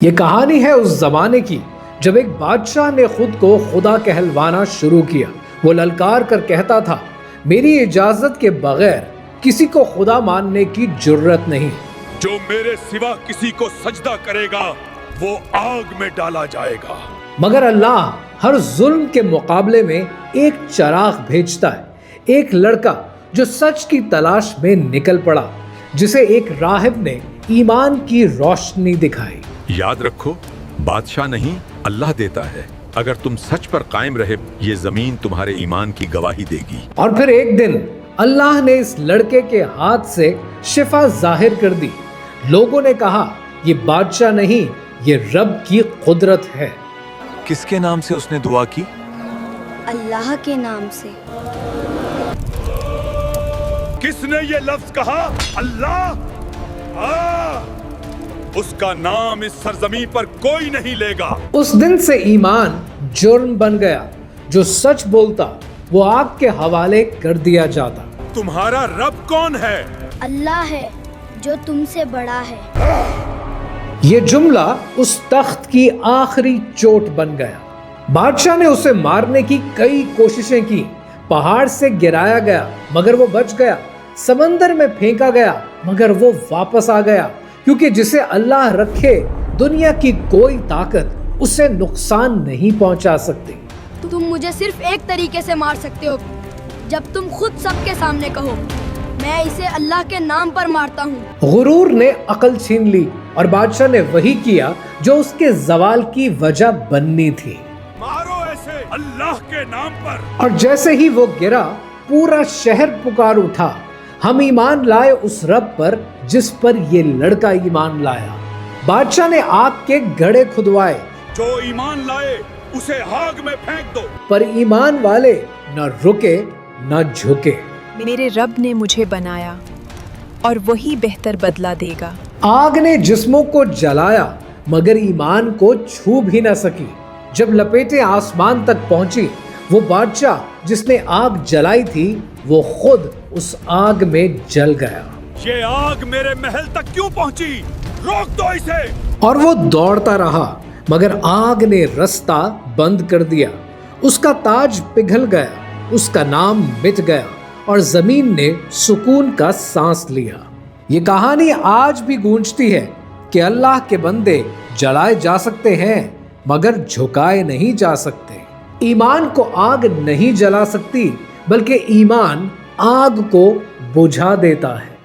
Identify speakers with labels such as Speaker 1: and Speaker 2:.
Speaker 1: یہ کہانی ہے اس زمانے کی جب ایک بادشاہ نے خود کو خدا کہلوانا شروع کیا۔ وہ للکار کر کہتا تھا، میری اجازت کے بغیر کسی کو خدا ماننے کی جرت نہیں۔
Speaker 2: جو میرے سوا کسی کو سجدہ کرے گا وہ آگ میں ڈالا جائے گا۔
Speaker 1: مگر اللہ ہر ظلم کے مقابلے میں ایک چراغ بھیجتا ہے، ایک لڑکا جو سچ کی تلاش میں نکل پڑا، جسے ایک راہب نے ایمان کی روشنی دکھائی۔
Speaker 2: یاد رکھو، بادشاہ نہیں اللہ دیتا ہے۔ اگر تم سچ پر قائم رہے، یہ زمین تمہارے ایمان کی گواہی دے گی۔
Speaker 1: اور پھر ایک دن اللہ نے اس لڑکے کے ہاتھ سے شفا ظاہر کر دی۔ لوگوں نے کہا، یہ بادشاہ نہیں، یہ رب کی قدرت ہے۔
Speaker 3: کس کے نام سے اس نے دعا کی؟
Speaker 4: اللہ کے نام سے۔
Speaker 2: کس نے یہ لفظ کہا؟ اللہ۔ اس کا نام اس سرزمین پر کوئی نہیں لے گا۔ اس
Speaker 1: دن سے ایمان جرم بن گیا۔ جو سچ بولتا وہ آگ کے حوالے کر دیا جاتا۔
Speaker 2: تمہارا رب کون ہے؟
Speaker 4: اللہ ہے جو تم سے بڑا ہے۔
Speaker 1: یہ جملہ اس تخت کی آخری چوٹ بن گیا۔ بادشاہ نے اسے مارنے کی کئی کوششیں کی۔ پہاڑ سے گرایا گیا مگر وہ بچ گیا، سمندر میں پھینکا گیا مگر وہ واپس آ گیا، کیونکہ جسے اللہ رکھے دنیا کی کوئی طاقت اسے نقصان نہیں پہنچا سکتی۔
Speaker 5: تم مجھے صرف ایک طریقے سے مار سکتے ہو، جب تم خود سب کے سامنے کہو، میں اسے اللہ کے نام پر مارتا ہوں۔
Speaker 1: غرور نے عقل چھین لی اور بادشاہ نے وہی کیا جو اس کے زوال کی وجہ بننی تھی۔
Speaker 2: مارو ایسے اللہ کے نام پر۔
Speaker 1: اور جیسے ہی وہ گرا، پورا شہر پکار اٹھا، ہم ایمان لائے اس رب پر جس پر یہ لڑکا ایمان لایا۔ بادشاہ نے آگ کے گڑھے کھدوائے،
Speaker 2: جو ایمان لائے اسے آگ میں پھینک دو۔
Speaker 1: پر ایمان والے نہ رکے نہ جھکے۔
Speaker 6: میرے رب نے مجھے بنایا اور وہی بہتر بدلہ دے گا۔
Speaker 1: آگ نے جسموں کو جلایا مگر ایمان کو چھو بھی نہ سکی۔ جب لپیٹیں آسمان تک پہنچی، وہ بادشاہ جس نے آگ جلائی تھی وہ خود اس آگ میں جل گیا۔
Speaker 2: یہ آگ میرے محل تک کیوں پہنچی؟ روک دو اسے۔
Speaker 1: اور وہ دوڑتا رہا مگر آگ نے رستہ بند کر دیا۔ اس کا تاج پگھل گیا، اس کا نام مٹ گیا اور زمین نے سکون کا سانس لیا۔ یہ کہانی آج بھی گونجتی ہے کہ اللہ کے بندے جلائے جا سکتے ہیں مگر جھکائے نہیں جا سکتے۔ ایمان کو آگ نہیں جلا سکتی بلکہ ایمان آگ کو بجھا دیتا ہے۔